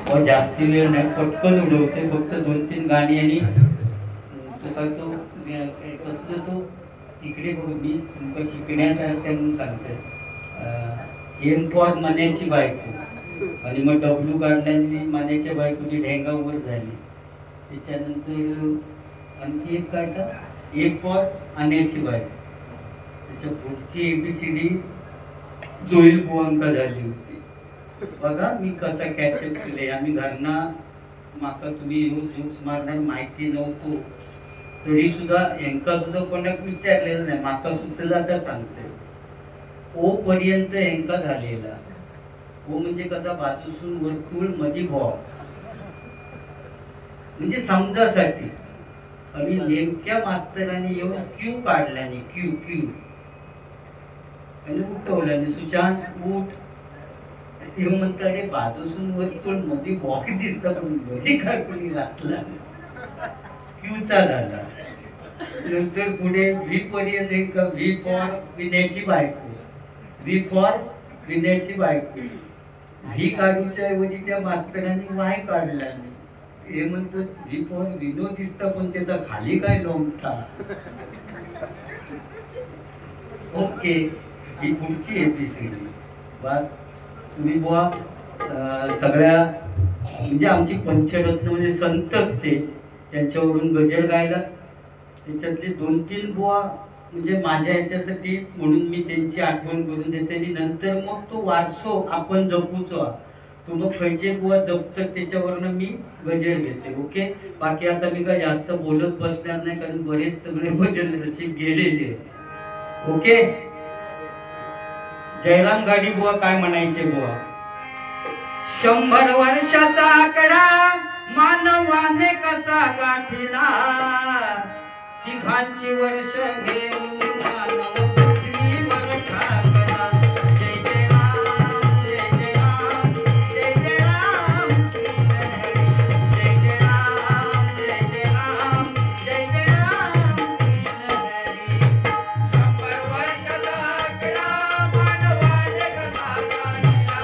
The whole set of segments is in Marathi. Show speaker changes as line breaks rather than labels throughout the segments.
व जास्ती वेळ नाही, पटकन उडवते. फक्त 2-3 गाणी आणि तो काय तो कसलं तो इकडे बघ मी तुमका शिकण्यासारखं म्हणून सांगते. एम फॉर मण्याची बायको आणि मग डब्ल्यू काढल्याने मण्याच्या बायकोची ढेंगा वर झाली. त्याच्यानंतर आणखी एक काय का ए फॉर आण्याची बायको. त्याच्या पुढची ABCD जोईल बुवांका झाली होती. बघा मी कसा कॅचअप केले. आम्ही घरना माका तुम्ही येऊन जोक्स मारणार माहिती नव्हतो तरी सुद्धा यांका सुद्धा कोणाक विचारलेलं नाही. माका सुचला तर सांगते. ओ पर्यंत यांका झालेला. ओ म्हणजे कसा बाजूसून वर्तुळ मधी बॉ म्हणजे समजासाठी. आणि नेमक्या मास्तरांनी येऊन क्यू काढल्याने क्यू क्यू आणि उठवल्याने सुशांत उठ. ते म्हणतात रे बाजूसून वर्तुळ मध्ये बॉक्स दिसतं पण मध्ये काय कोणी घातला क्यूचा झाला. नंतर पुढे व्ही पर्यंत एक व्ही फॉर विण्याची बायको. व्ही फॉर विण्याची बायको. व्ही काढूच्या ऐवजी त्या मास्तरांनी वाय काढला. हे म्हणतो व्ही फॉर विनोद दिसतं पण त्याचा खाली काय लोंबता. ओके ही पुढची ABCD. बस तुम्ही बुवा सगळ्या म्हणजे आमची पंचरत्न म्हणजे संतच ते त्यांच्यावरून गजल गायला. त्याच्यातले 2-3 बुवा म्हणजे माझ्या ह्याच्यासाठी म्हणून मी त्यांची आठवण करून देते. आणि नंतर मग तो वारसो आपण जपूचो तो मग खयचे बुवा जपतात त्याच्यावरनं मी गजल घेते. ओके बाकी आता मी काय जास्त बोलत बसणार नाही कारण बरेच सगळे गजल रसिक गेलेले. ओके जयराम गाडी बुवा काय म्हणायचे बुवा. 100 वर्षाचा आकडा मानवाने कसा गाठिला. तिघांची वर्ष घेऊन मानव पृथ्वीवर ठाकला. जय जय राम जय जय राम जय जय राम कृष्ण हरी. जय जय राम जय जय राम जय जय राम कृष्ण हरी. 100 वर्षाचा आकडा मानवाने कसा गाठिला.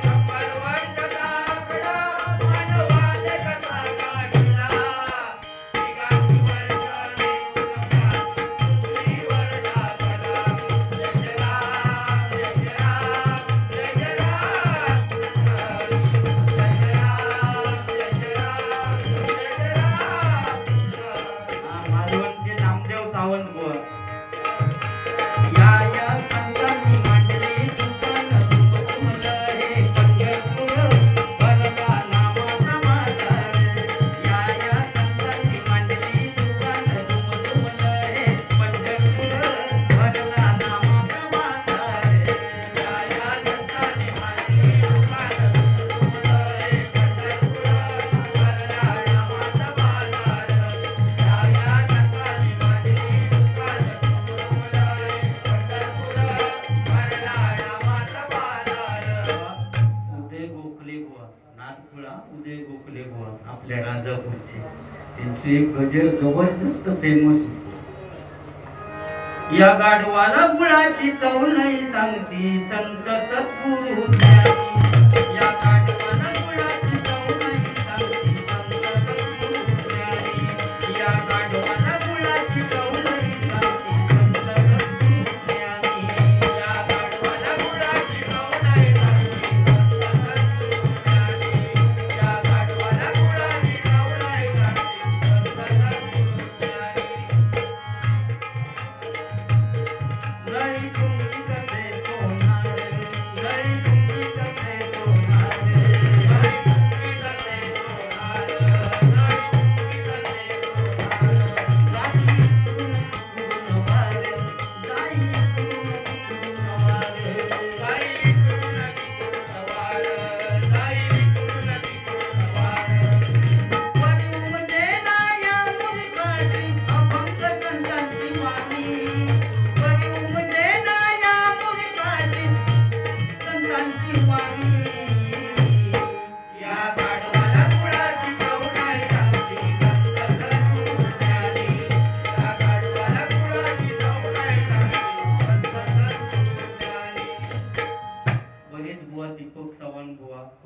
100 वर्षाचा आकडा मानवाने कसा गाठिला. तिघांची वर्ष उदय गोखले बुवा आपल्या राजापूरचे त्यांचे एक गजल जबरदस्त फेमस होतो. या गाढवाला गुळाची चव नाही सांगती संत सद्गुरु ज्ञानी. या गाढवाला गुळाची चव नाही सांगती संत सद्गुरु ज्ञानी. या गाढवाला गुळाची चव नाही सांगती संत सद्गुरु ज्ञानी. या गाढवाला गुळाची चव नाही सांगती संत सद्गुरु ज्ञानी. या गाढवाला गुळाची चव नाही सांगती संत सद्गुरु ज्ञानी. गळी तुमची कसे सोनार गळी तुमची कसे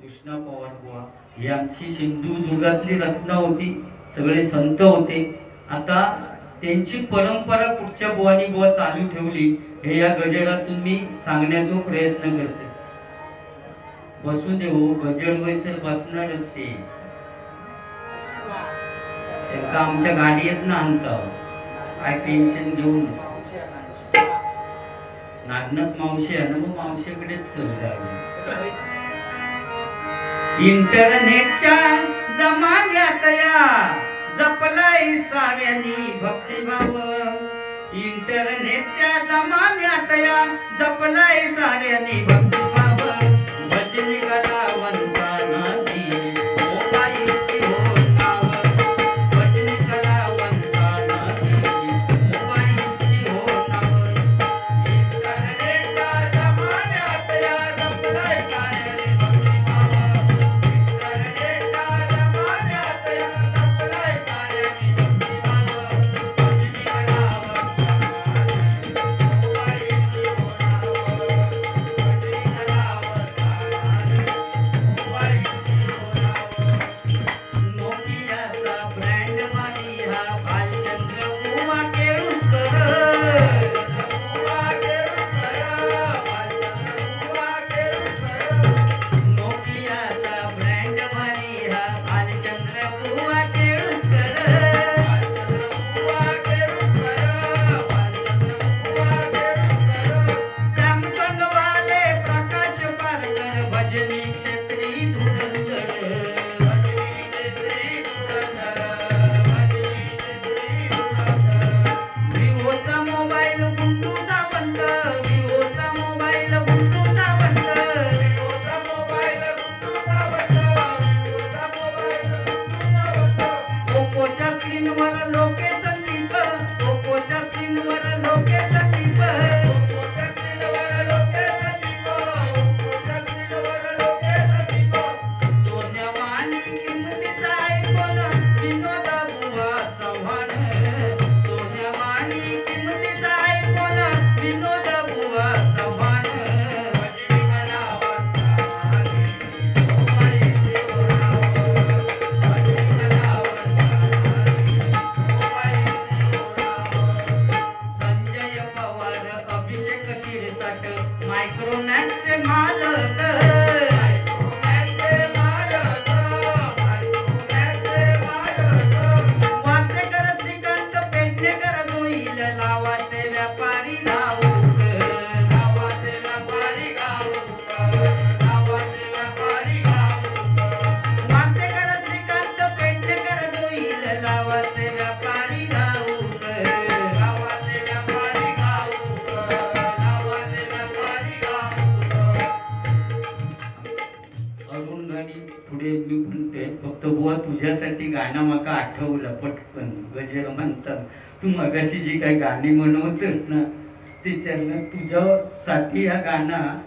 कृष्णा पवार बुवा ही आमची सिंधुदुर्गातली रत्न होती, सगळे संत होते. आता त्यांची परंपरा पुढच्या बुवानी बुवा चालू ठेवली, हे या गजरातून मी सांगण्याचा प्रयत्न करते. बसू दे हो, गजर वैसर बसणारच ते एका आमच्या गाडीत ना आणता, काय टेन्शन घेऊन. नागनाथ मावशी आहे ना, मग मावशीकडेच चल जावे. इंटरनेटच्या जमान्यात या जपलाय साऱ्यांनी भक्तिभाव. इंटरनेटच्या जमान्यात या जपलाय साऱ्यांनी भक्तिभाव. भजनी कलावंता नादी मोबाईलची हो नाव. भजनी कलावंता नादी मोबाईलची हो नाव. इंटरनेटच्या जमान्यात या जपलाय साऱ्यांनी भक्तिभाव. इंटरनेटच्या जमान्यात या जपलाय साऱ्यांनी भक्तिभाव. भजनी कलावंता तुझ्यासाठी गाणं माका आठवलं पटकन. गजर म्हणतात तू मगाशी जी काही गाणी म्हणवतस ना, त्याच्यानं तुझ्यासाठी हा गाणं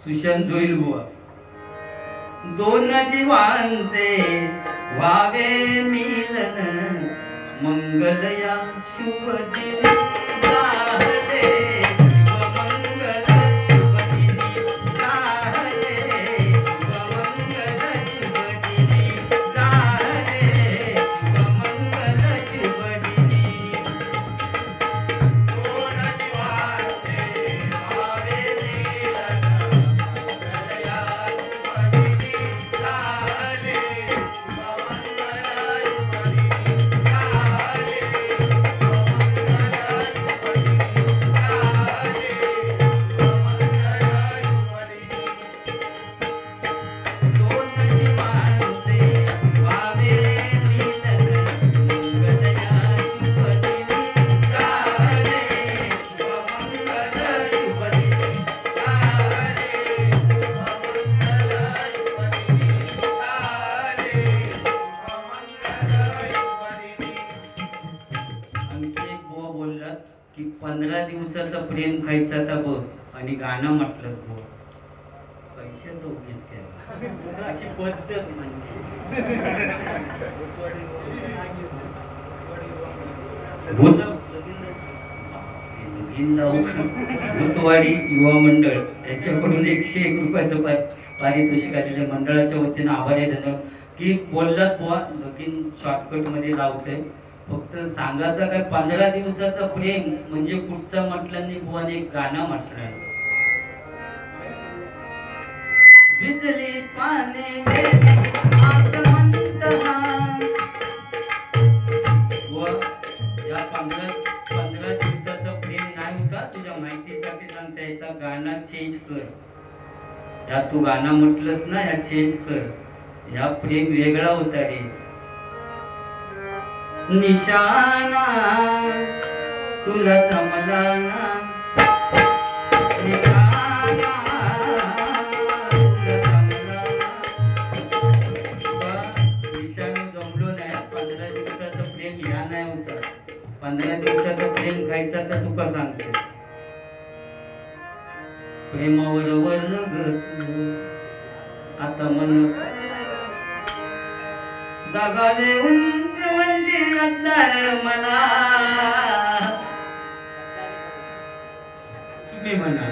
सुशांत जोईल बुवा. दोन जीवांचे व्हावे मिलन मंगल या शुभ दिनी. की 15 दिवसाचं प्रेम खायचा आता बघ आणि गाणं म्हटलं बघ, पैशाचं उगीच केलं अशी पद्धत म्हणजे. भूतवाडी युवा मंडळ याच्याकडून 101 रुपयाचं पारितोषिकाच्या मंडळाच्या वतीनं आभारी धन्यवाद की बोललात बुवा. लगीन शॉर्टकटमध्ये लावतोय. फक्त सांगायचं काय 15 दिवसाचा प्रेम म्हणजे पुढचा म्हटल्याने बुवाने एक गाणं म्हटलं. बिजली पाने मेरी आसमंत व या 15 दिवसाचा प्रेम नाही होता. तुझ्या माहितीसाठी सांगता येतं गाणं चेंज कर. या तू गाणं म्हटलंस ना, या चेंज कर. या प्रेम वेगळा होता रे. निशाणा तुला जमला ना, निशाणा तुला जमला ना. निशाणा जमलो नाही. 15 दिवसाचं प्रेम ह्या नाही होता. 15 दिवसाचं प्रेम खायचा तर तुका सांगते. प्रेमावर वरगत आता मन दगा देऊन म्हणजे रडणार मला. तुम्ही म्हणा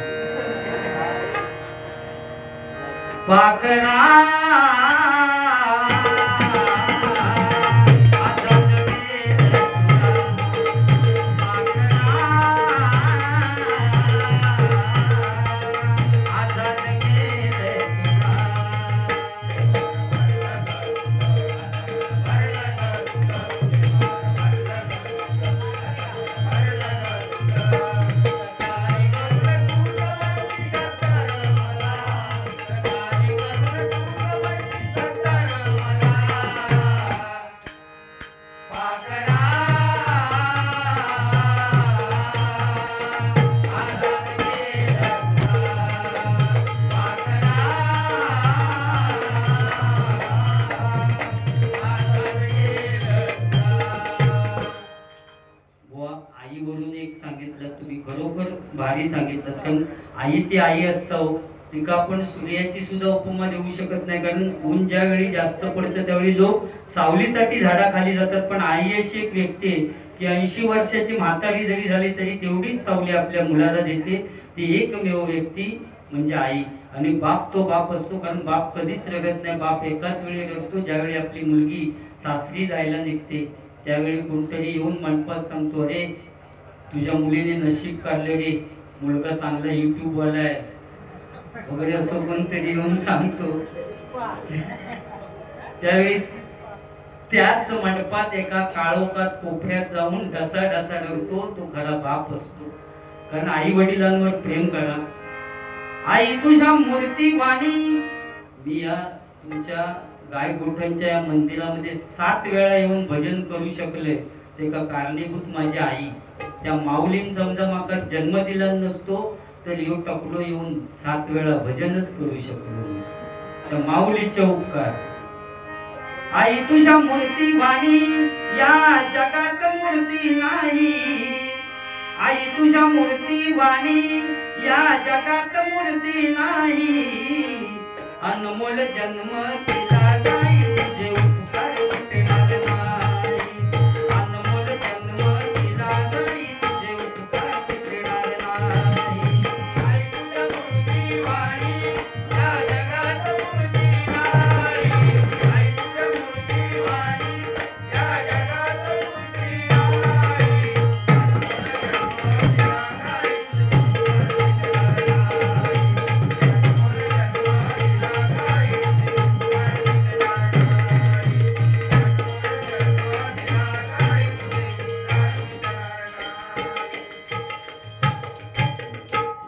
पाखरा भारी सांगितलं. कारण आई ती आई असतं. तिका आपण सूर्याची सुद्धा उपमा देऊ शकत नाही. कारण ऊन ज्यावेळी जास्त पडतं त्यावेळी लोक सावलीसाठी झाडाखाली जातात. पण आई अशी एक व्यक्ती आहे की 80 वर्षाची म्हातारी जरी झाली तरी तेवढीच सावली आपल्या मुलाला देते. ती एकमेव व्यक्ती म्हणजे आई. आणि बाप तो बाप असतो. कारण बाप कधीच रडत नाही. बाप एकाच वेळी रडतो ज्यावेळी आपली मुलगी सासरी जायला निघते. त्यावेळी कोणतरी येऊन मनपात सांगतो, अरे तुझ्या मुलीने नशीब काढले रे, मुलगा चांगला YouTube वाला आहे वगैरे असं कोणतरी येऊन सांगतो. त्यावेळी त्याच मंडपात एका काळोखात कोपऱ्यात जाऊन ढसा ढसा रडतो तो खरा बाप असतो. कारण आई वडिलांवर प्रेम करा. आई तुझ्या मूर्ती वाणी. मी या तुमच्या गायगोठणच्या या मंदिरामध्ये 7 वेळा येऊन भजन करू शकले ते का कारणीभूत माझी आई. त्या माऊलीन समजा माका जन्म दिला नसतो तर येऊ टाकलो येऊन 7 वेळा भजनच करू शकलो नसतो. त्या माऊलीचे उपकार. आई तुझ्या मूर्ती वाणी या जगात मूर्ती नाही. आई तुझ्या मूर्ती वाणी या जगात मूर्ती नाही. अनमोल जन्म दिला नाही तुझे उपकार वाटणार नाही. अनमोल जन्म दिला नाही तुझे उपकार वाटणार नाही. आई तुझ्या मूर्ती वाणी या जगात मूर्ती नाही. आई तुझ्या मूर्ती वाणी या जगात मूर्ती नाही.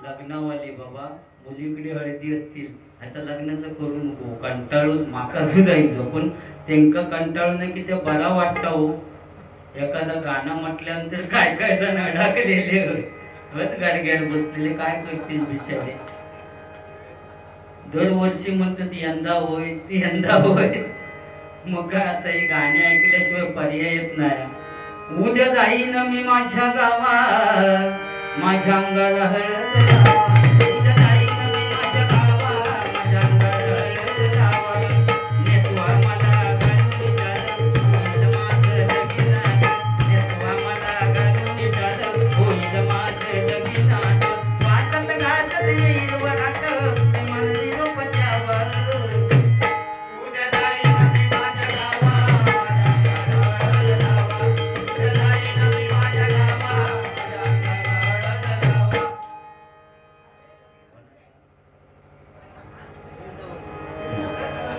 लग्नावाले बाबा मुलीकडे हळदी असतील आता लग्नाचं करू नको. कंटाळून माका सुद्धा येतो. पण त्यांका कंटाळू नाही की ते बरा वाटतं हो. एखादा गाणं म्हटल्यानंतर काय काय जण अडकलेले गाडग्यात बसलेले काय करतील बिचारे. दरवर्षी म्हणतात यंदा होय ती यंदा होय. मग काय आता हे गाणे ऐकल्याशिवाय पर्याय येत नाही. उद्या जाईन मी माझ्या गावा माझ्या अंगाला हळद लावा. उद्या जाईन मी माझ्या गावा माझ्या अंगाला हळद लावा. नेसवा मला घालून निशाण होईल माझं लगीनात. नेसवा मला घालून निशाण होईल माझं लगीनात. वाचत घातत येईल वरात मन निरोप द्यावा.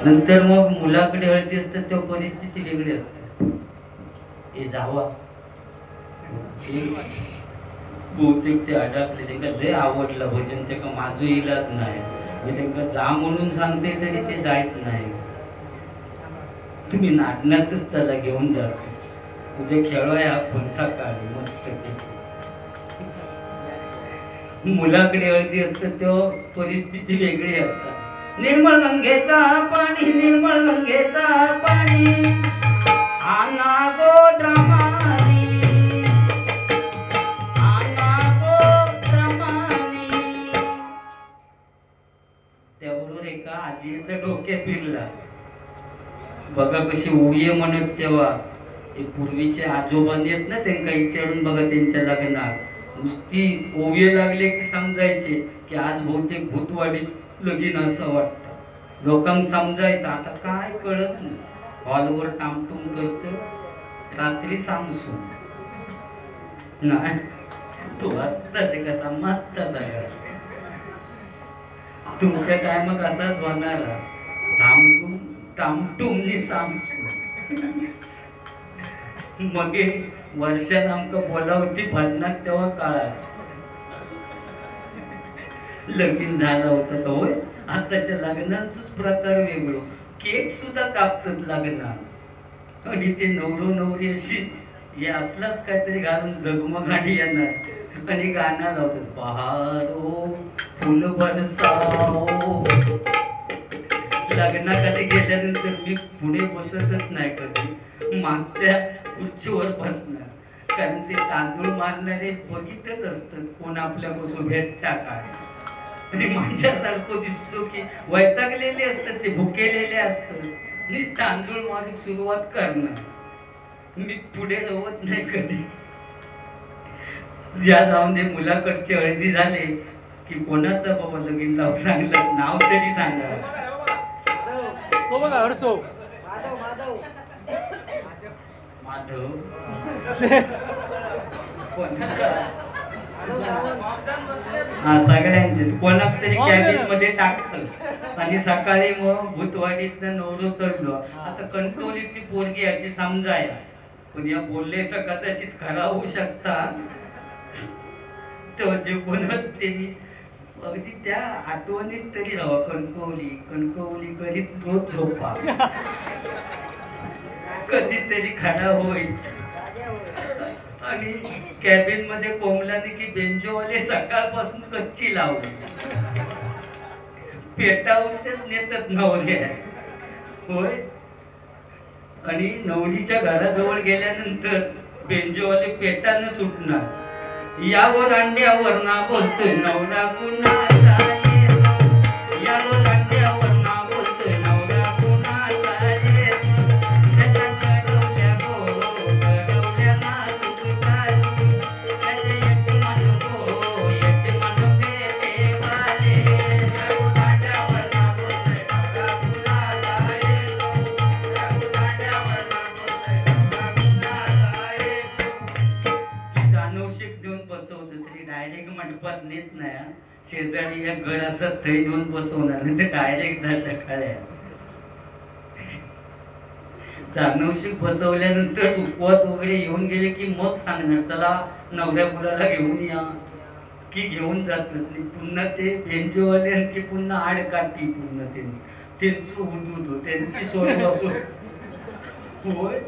नंतर मग मुलाकडे हळदी असतात तेव्हा परिस्थिती वेगळी असते. हे जावा बहुतेक ते अडकले, त्यांना लय आवडलं भजन, ते का माझं इलाज नाही, मी त्यांना जा म्हणून सांगते तरी ते जायत नाही. तुम्ही नाटण्यातच चला घेऊन जातो, उद्या खेळवाय आपण सकाळी मस्त. मुलाकडे हळदी असतं तेव्हा परिस्थिती वेगळी असतात. निर्मळ गंगेचा पाणी, निर्मळ गंगेचा पाणी, आना गोड्रमानी, आना गोड्रमानी. त्याबरोबर एका आजीचं डोके फिरला. बघा कशी ओये म्हणत तेव्हा पूर्वीचे आजोबा येत ना, त्यांना विचारून बघा त्यांच्या लग्नात नुसती ओवे लागले की समजायचे की आज बहुतेक भूतवाडीत लगीन असं वाटतं. लोकांना समजायचं. आता काय कळत नाही, हॉलवर टामटूम करतं, रात्री सांगसू नाही तो असता ते कसा मागता सगळा. तुमच्या टायमात असाच होणार, टामटूम टामटूमनी सांगसू. मग वर्षात आमका बोलावती भजनात तेव्हा काळा लगीन झाला होता तो. होय, आताच्या लग्नांचाच प्रकार वेगळो. केक सुद्धा कापतात लग्नात, आणि ते नवरो नवरी अशी हे असलाच काहीतरी घालून जगमगाडी येणार आणि गाणं लावतात, बहारो फुल बरसाओ. लग्नाकडे गेल्यानंतर मी पुढे बसतच नाही, कधी मागच्या खुर्चीवर बसणार, कारण ते तांदूळ मारणारे बघितच असतात कोण आपल्यापासून भेटता काय. आणि माझ्यासारखं दिसतो की वैतागलेले असतात, ते भुकेलेले असतात, मी तांदूळ मारून सुरुवात करणार, मी पुढे रवत नाही कधी. ज्या जाऊन दे, मुलाकडची हळदी झाले की कोणाचा बाबा लगीन लावून सांगलं, नाव तरी सांगा. माधव हा, सगळ्यांचे कोणाक तरी कॅबिन मध्ये टाकत. आणि सकाळी मग भूतवाडीतनं नवरो चढलो. आता कणकवलीतली पोरगी अशी समजाय, पण या बोलले तर कदाचित खरा होऊ शकता. तो जे बोलत त्यांनी अगदी त्या आठवणीत तरी राहा, कणकवली कणकवली करीत रोज झोपा, कधीतरी खरा होईल. आणि कॅबिन मध्ये कोंबल्याने की बेंजोवाले सकाळपासून कच्ची लावली, पेटावूनच नेतात नवरे. होय, आणि नवरीच्या घराजवळ गेल्यानंतर बेंजोवाले पेटानं सुटणार. यावर अंड्यावर ना बोलतोय नवरा कुणाचा येतो, यावर अंड्यावर ना बोलतोय नवरा कुणाचा येतो. त्याच्या कडवल्या गो कडवल्या ना तुझाली, त्याचे यजमान गो यजमान पेटेवाले. यावर अंड्यावर ना बोलतोय नवरा कुणाचा येतो, यावर अंड्यावर ना बोलतोय नवरा कुणाचा येतो. जानवशिक देऊन बसवतो तरी डायरेक्ट मंडपात नेत नाही. शेजारी एक घर असत थै देऊन बसवणार, नाही तर डायरेक्ट जा सकाळी. जानवशिक बसवल्यानंतर उपवास वगैरे येऊन गेले की मग सांगणार, चला नवऱ्या मुलाला घेऊन या, की घेऊन जातात. पुन्हा ते बेंचोवाले आणखी पुन्हा आड काढती, पुन्हा त्यांचं उदू त्यांची सोय बसव. होय,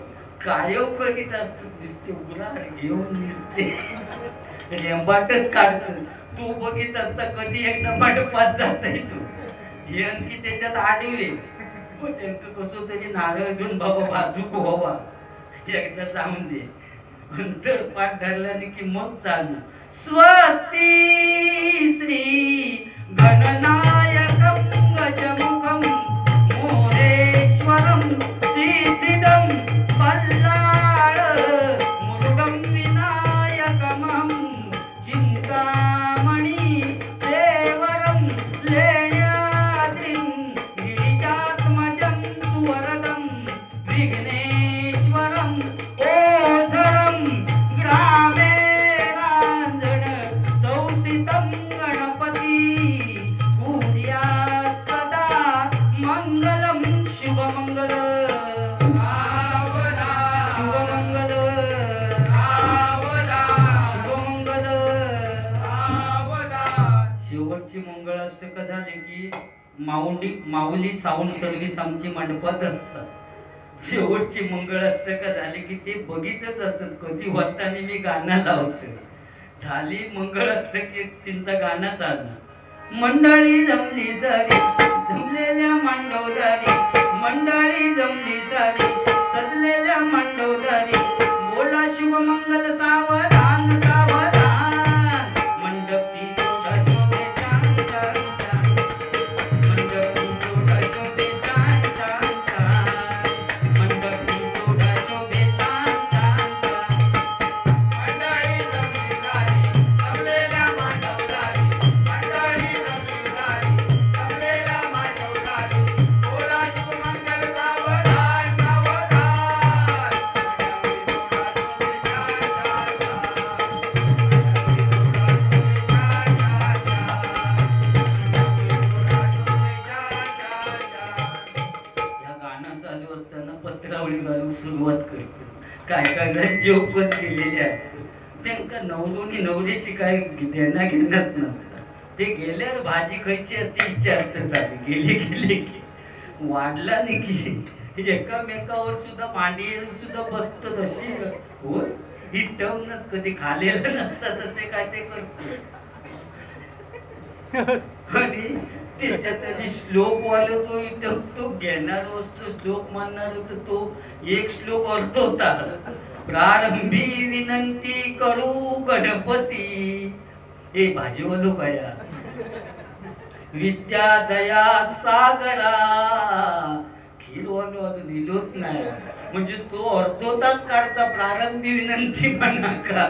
कायव करीत असतात, दिसते उघडा घेऊन दिसते, रेंबाटच काढत. तू बघित असता कधी एकदा मंडपात जाता येतो, हे आणखी त्याच्यात आडवे. त्यांचं कसं तरी नारळ घेऊन बाबा बाजूक व्हावा, एकदा जाऊन दे. नंतर पाठ धरल्याने की मग चालणं. स्वस्ती श्री गणनायकं गजमुखं मोरेश्वरं सिद्धिदं पल्लाळ मुरुगं विनायकमहं चिंतामणि सेवरं लेण्याद्रिं गिरिजात्मजं सुवरदं विघ्नेश्वरं ओझरं ग्रामे रांजण संस्थितं गणपती कुर्यात् सदा मंगलम शुभमंगल शुभमंगल शुभमंगल. शेवटची मंगळाष्टक झाली की माऊली साऊंड सर्व्हिस आमची मंडपात असतात. शेवटची मंगळाष्टक झाली की ते बघितच असतात कधी वाटताना मी गाणं लावतो. झाली मंगळाष्टक त्यांचा गाणं चालणार. मंडळी जमली सारी जमलेल्या मांडवदारी, मंडळी जमली सारी सजलेल्या मांडवदारी, बोला शुभमंगल सावधान सावधान. मंडपी जोडा शोभे छान छान छान, मंडपी जोडा शोभे छान छान छान, मंडपी जोडा शोभे छान छान छान. मंडळी जमली सारी जमलेल्या मांडवदारी, मंडळी जमली सारी जमलेल्या मांडवदारी, बोला शुभमंगल सावधान सावधान. या गाणं चालू असताना पत्रावळी घालून सुरुवात करतो. काय काय जण जोकच केलेले असते. त्यांना नवरोनी नवरीची काय देणा घेण्यात नसतात. ते गेल्यावर भाजी खायची ते विचारतात आधी गेले गेले की वाढला नाही की एकामेकावर सुद्धा मांडीवर सुद्धा बसतो. तशी हो ही टर्मनच कधी खालेलं नसतं तसे काय ते करतो. आणि त्याच्यात श्लोक वाला तो इटम तो घेणार असतो. श्लोक म्हणणार होतो तो एक श्लोक अर्थ होता. प्रारंभी विनंती करू गणपती, हे भाजीवालो काय विद्या दया सागरा, खीरवालो अजून लिहिलोच नाही. म्हणजे तो अर्धोताच काढता प्रारंभी विनंती म्हणा का.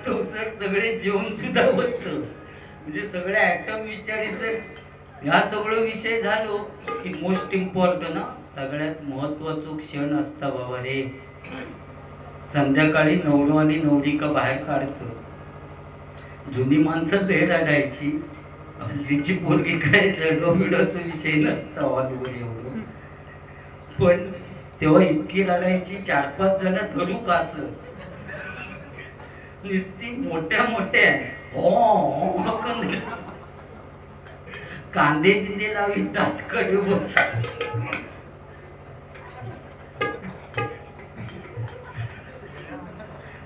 तो सर सगळे जेवण सुद्धा होत. म्हणजे सगळे ऍटम विचारायचं. ह्या सगळं विषय झालो की मोस्ट इम्पॉर्टंट सगळ्यात महत्वाचा क्षण असता बाबा रे. संध्याकाळी नवरो आणि नवरिका बाहेर काढतो. जुनी माणसं लय रडायची. हल्लीची पोरगी काय रडोबिडोचा विषय नसता हॉलवर एवढं. पण तेव्हा इतकी रडायची 4-5 जण धरू कास नुसती मोठ्या मोठ्या कांदे बिंदे लावी दात कडे बस.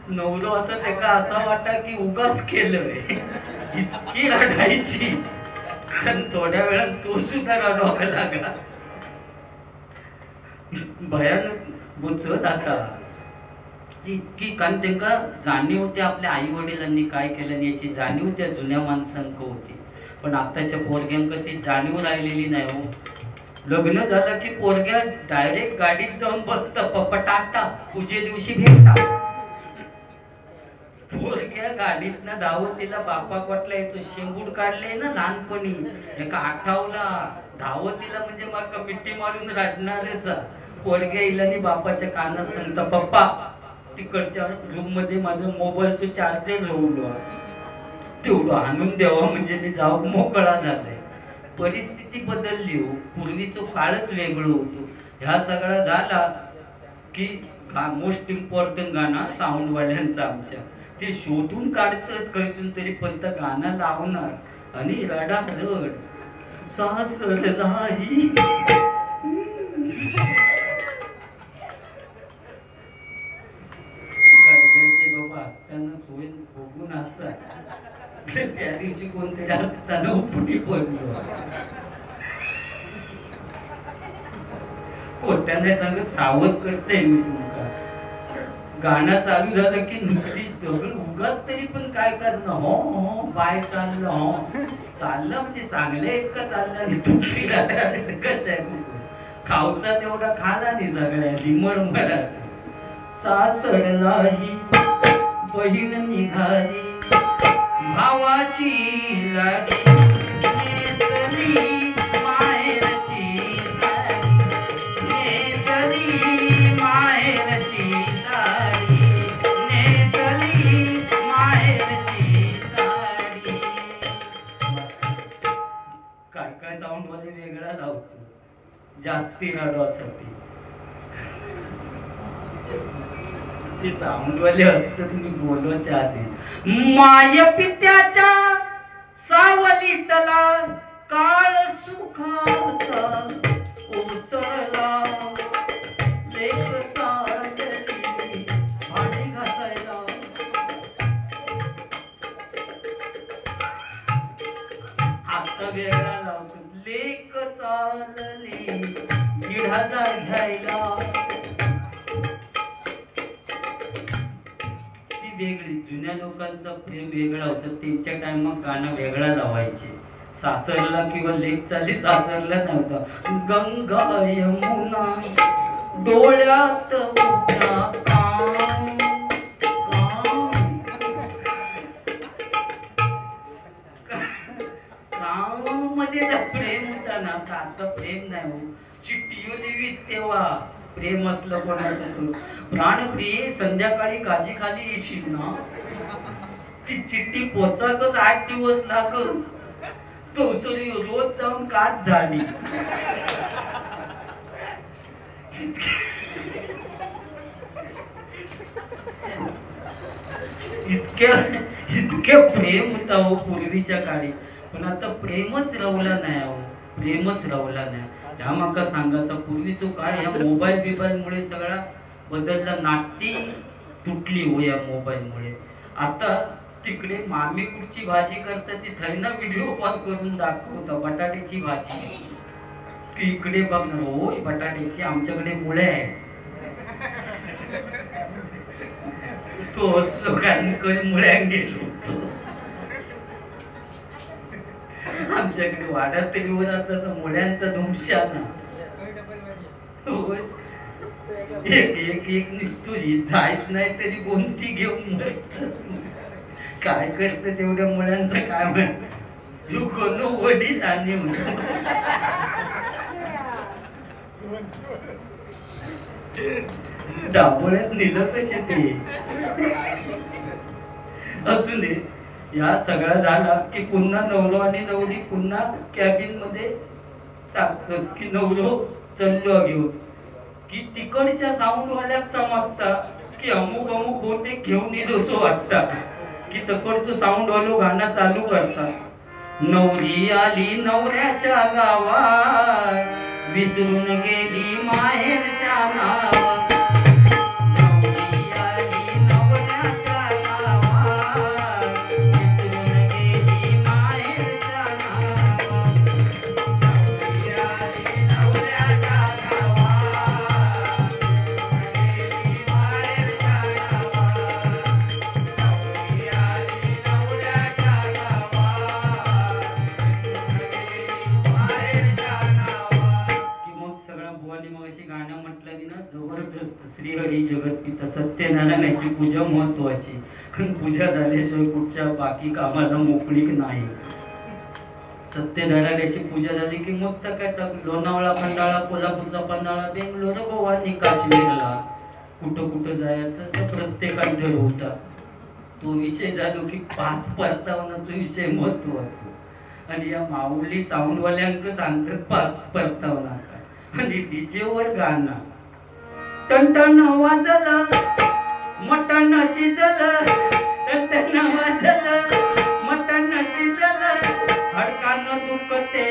नवरो असं त्याका असा वाटा की उगाच केलंय. इतकी रडायची कारण थोड्या वेळात तो सुद्धा रडवाका लागला. भयानक बुचत आता इतकी. कारण त्यांना जाणीव होती आपल्या आई वडिलांनी काय केलं याची जाणीव त्या जुन्या माणसांक होती. पण आताच्या पोरग्यांक ती जाणीव राहिलेली नाही हो. लग्न झालं की पोरग्या डायरेक्ट गाडीत जाऊन बसत. पप्पा टाटा पूजे दिवशी भेटता. पोरग्या गाडीतनं धावतीला बापा कोटला येतो. शेंबूड काढले ना लहानपणी एका आठावला धावतीला म्हणजे मग मिट्टी मारून रडणारच. पोरग्या इलानी बापाच्या कानात सांगता पप्पा तिकडच्या रूम मध्ये माझं मोबाईलचं चार्जर ठेवलं तेवढं आणून द्यावा म्हणजे मी जाऊ मोकळा झालाय. परिस्थिती बदलली हो. पूर्वीचं काळच वेगळं होतं. ह्या सगळा झाला की मोस्ट इम्पॉर्टंट गाणं साऊंडवाल्यांचं आमच्या ते शोधून काढतात कैसून तरी पण तर गाणं लावणार आणि रडा रड सासरलाही. गडग्याचे बाबा असताना सोय बघून असा त्या दिवशी कोणतरी असताना उपटी पडलो. कोट्याने सांगत सावध करते मी तुमका. गाणं चालू झालं की नुसती सगळं उगाच तरी पण काय करणं. हो हो बाय चाललं. हो चाललं म्हणजे चांगलं आहे का चाललं आणि तुमची कसं आहे खाऊचा तेवढा खाला नाही सगळ्या लिमर मला. सासरलाही बहीण निघाली भावाची लाडी, नेसली माहेरची साडी, नेसली माहेरची साडी, नेसली माहेरची साडी. काय काय साऊंड मध्ये वेगळा लावतो. जास्ती रडवासाठी ते साऊंडवाले असतात मी बोलवायच्या आधी माय पित्याच्या सावलीतला काळ सुखाचा ओसरला लेक चालली भांडी घासायला हात वेगळा लावतो लेक चालली 1,500 घ्यायला वेगळी जुन्या लोकांचा प्रेम वेगळा होता त्यांच्या टाइमात गाणं वेगळा लावायचे सासरला किंवा लेक चालली सासरला नव्हता गंगा यमुना डोळ्यात उठ्या काम मध्ये प्रेम होता ना आता प्रेम नाही हो चिठ्ठी लिहित तेव्हा प्रेम असलं कोणाचं प्राणप्रिय संध्याकाळी काजी खाली येशील ना ती चिठ्ठी पोचाकच 8 दिवस लागल तो सरी रोज जाऊन काच झाली इतके प्रेम होता हो पूर्वीच्या काळी पण आता प्रेमच रवला नाही हो प्रेमच रवला नाही त्या माका सांगायचा पूर्वीचा काळ ह्या मोबाईल मुळे सगळा बदलला नाटी तुटली हो या मोबाईल मुळे आता तिकडे मामी कुठची भाजी करता ती थैना व्हिडिओ कॉल करून दाखवता बटाट्याची भाजी की इकडे बघणार हो बटाट्याची आमच्याकडे मुळे आहे तो असलो काही मुळ्या गेलो आमच्याकडे वाड्यात तरी वर आता मुळ्यांचा धुमशाना एक निसतो जायत नाही तरी कोणती घेऊन काय करते तेवढ्या मुलांचं काय म्हण कोण वडील आणि दाबोळ्यात नेलं कसे ते असू दे या सगळा झाला की पुन्हा नवलो आणि नवरी पुन्हा कॅबिन मध्ये टाकतात की नवलो चललो घेऊन की तिकडच्या साऊंड वाल्याक समजता की अमुक अमुक बहुतेक घेऊन येईल असं वाटतं की तकडचं साऊंड वालो गाणं चालू करतात नवरी आली नवऱ्याच्या गावात विसरून गेली माहेरच्या नावात श्रीहरी जगतपिता सत्यनारायणाची पूजा महत्वाची कारण पूजा झाल्याशिवाय कुठच्या बाकी कामाला मोकळीक नाही सत्यनारायणाची पूजा झाली की मग तर काय लोणावळा खंडाळा कोल्हापूरचा पन्हाळा बेंगलोर गोवा काश्मीरला कुठं जायचं तर प्रत्येकाने ठरवचा तो विषय झालो की 5 परतावण्याचा विषय महत्वाचा आणि या माऊली साऊंडवाल्यांक सांगतात 5 परतावना काय आणि डीजे वर गाणं टन वाजलं मटण शिजलं टन वाजलं मटण शिजलं हडकानं दुखते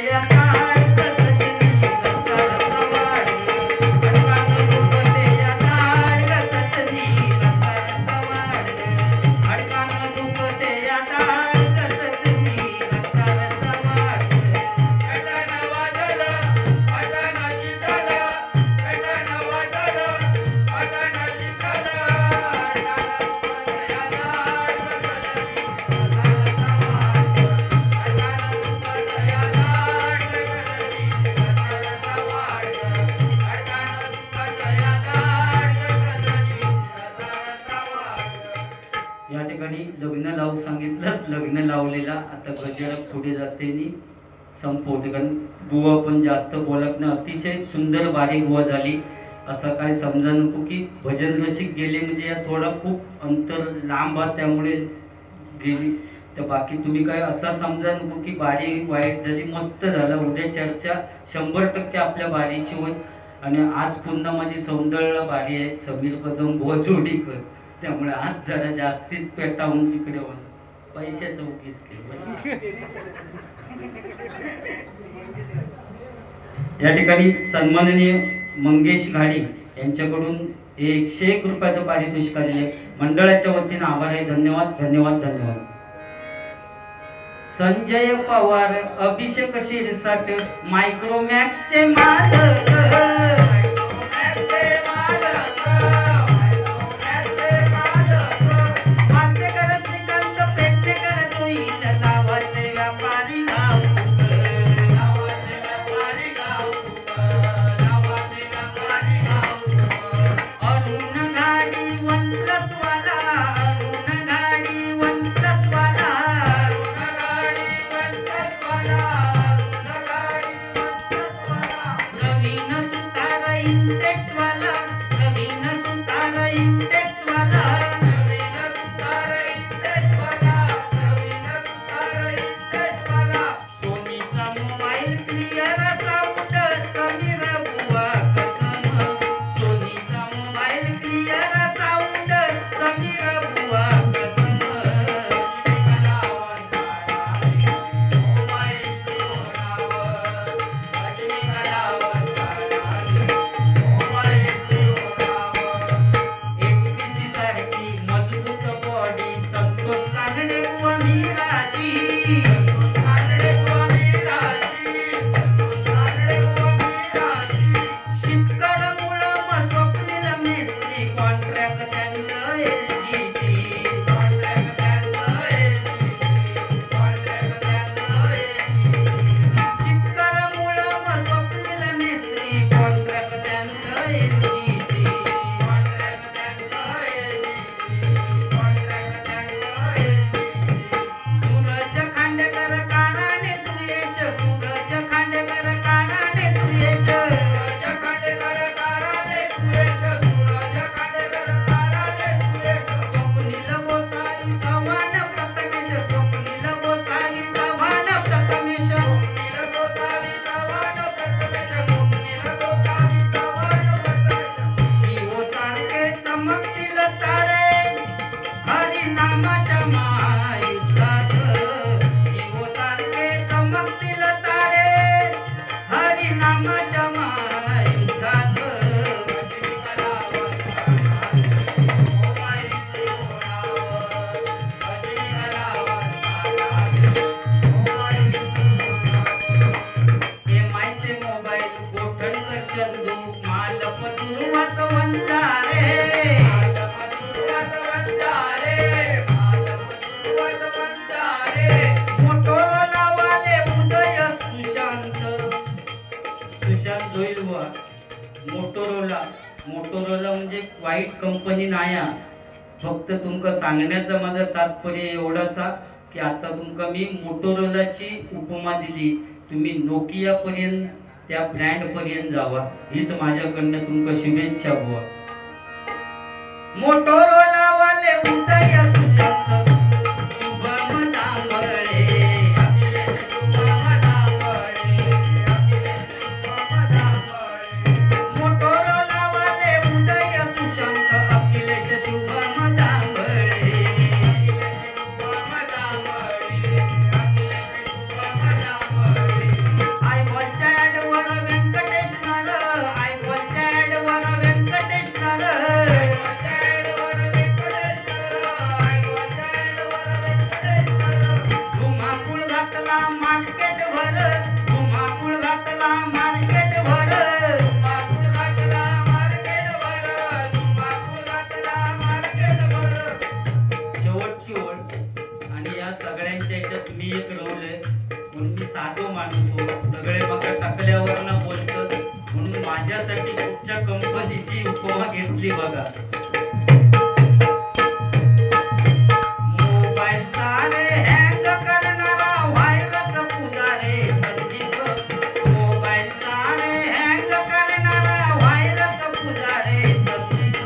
लग्न लावू सांगितलंच लग्न लावलेला आता गजर पुढे जाते आणि संपवते कारण बुवा पण जास्त बोलत नाही अतिशय सुंदर बारीक बुवा झाली असं काय समजा नको की भजन रसिक गेले म्हणजे या थोडा खूप अंतर लांब त्यामुळे गेली तर बाकी तुम्ही काय असा समजा नको की बारी वाईट झाली, मस्त झाला. उद्या चर्चा 100% आपल्या बारीची होईल. आणि आज पुन्हा माझी सौंदर्याला बारी आहे, समीर कदम बोजोडीकर. त्यामुळे आज जरा जास्तीच पेटावून तिकडे होऊन पैशाचं उगीच केलं. या ठिकाणी सन्माननीय मंगेश घाडी यांच्याकडून 101 रुपयाचं पारितोषिक आलेले आहे. मंडळाच्या वतीने आभार आहे. धन्यवाद धन्यवाद धन्यवाद. संजय पवार, अभिषेक शिरसाट, मायक्रोमॅक्सचे मालक, मोटोरोला म्हणजे वाईट कंपनी नाही. फक्त तुमका सांगण्याचा माझा तात्पर्य एवढाच की आता तुमका मी मोटोरोलाची उपमा दिली, तुम्ही नोकिया पर्यंत त्या ब्रँड पर्यंत जावा, हीच माझ्याकडनं तुमका शुभेच्छा बुवा. मोटोरोला वाले उदय सुशांत शुभम दांगळे, मोटोरोला वाले उदय सुशांत अखिलेश शुभम दांगळे, आय वॉचॅड वर व्यंकटेश नर, आय वॉचॅड वर व्यंकटेश नर, धुमाकूळ घातला मार्केट भर, धुमाकूळ घातला मार्केट भर, धुमाकूळ घातला मार्केट भर, धुमाकूळ घातला मार्केट भर. शेवटची ओळ आणि या सगळ्यांच्या ह्याच्यात मी एक रोल आहे म्हणून मी साधो माणूस हो, सगळे मग टाकल्यावर ना बोलतात म्हणून माझ्यासाठी कुठच्या कंपनीची उपमा घेतली बघा. मोबाईल सारे हँग करणारा व्हायरस पुजारे संदीप, मोबाईल सारे हँग करणारा व्हायरस पुजारे संदीप,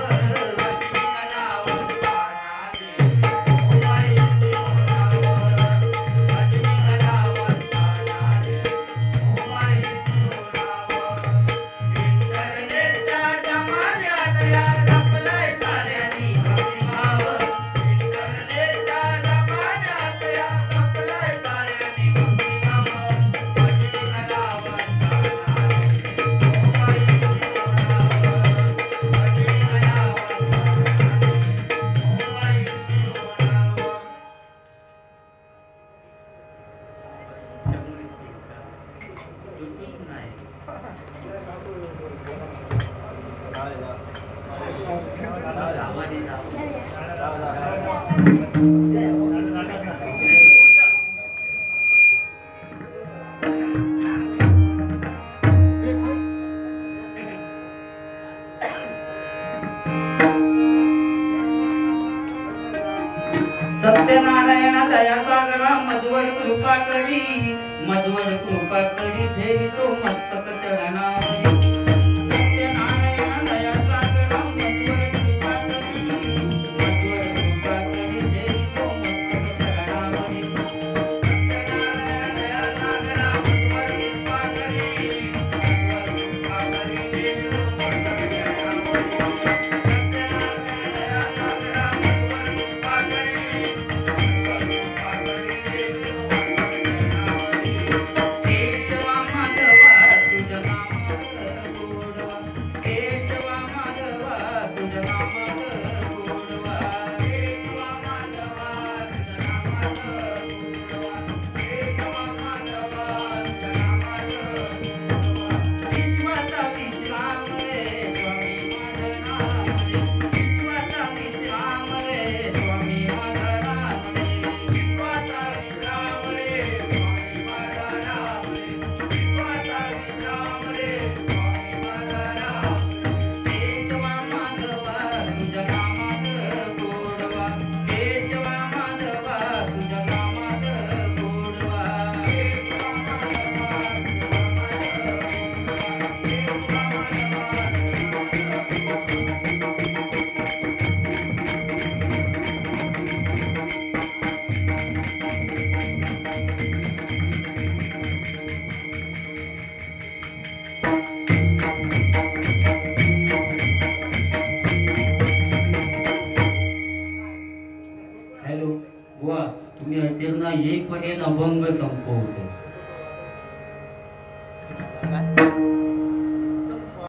सत्यनारायण दया सागरा मजवर कृपा करी, मजवर कृपा करी ठेवी तो मस्तक चरणावरी. सत्यनारायण दया सागरा मजवर कृपा करी, मजवर कृपा करी ठेवी तो मस्तक चरणावरी. सत्यनारायण दया सागरा मजवर कृपा करी, मजवर कृपा करी ठेवी तो मस्तक चरणावरी. सत्यनारायण दया सागरा मजवर कृपा करी, केशवा माधवा तुझ्या नामात गोडवा, केशवा माधवा तुझ्या नामात गोडवा, केशवा माधवा तुझ्या नामात गोडवा, केशवा माधवा तुझ्या नामात गोडवा. विश्वाचा विश्राम रे स्वामी माझं नाम रे, विश्वाचा विश्राम रे स्वामी माझं नाम रे, विश्वाचा विश्राम रे स्वामी माझं नाम रे, विश्वाचा विश्राम रे स्वामी माझं नाम रे. केशवा माधवा तुझ्या नामात गोडवा, केशवा माधवा तुझ्या नामात गोडवा, केशवा माधवा तुझ्या हॅलो बुवा, तुम्ही ऐकतील ना, येईपर्यंत अभंग संपवतो.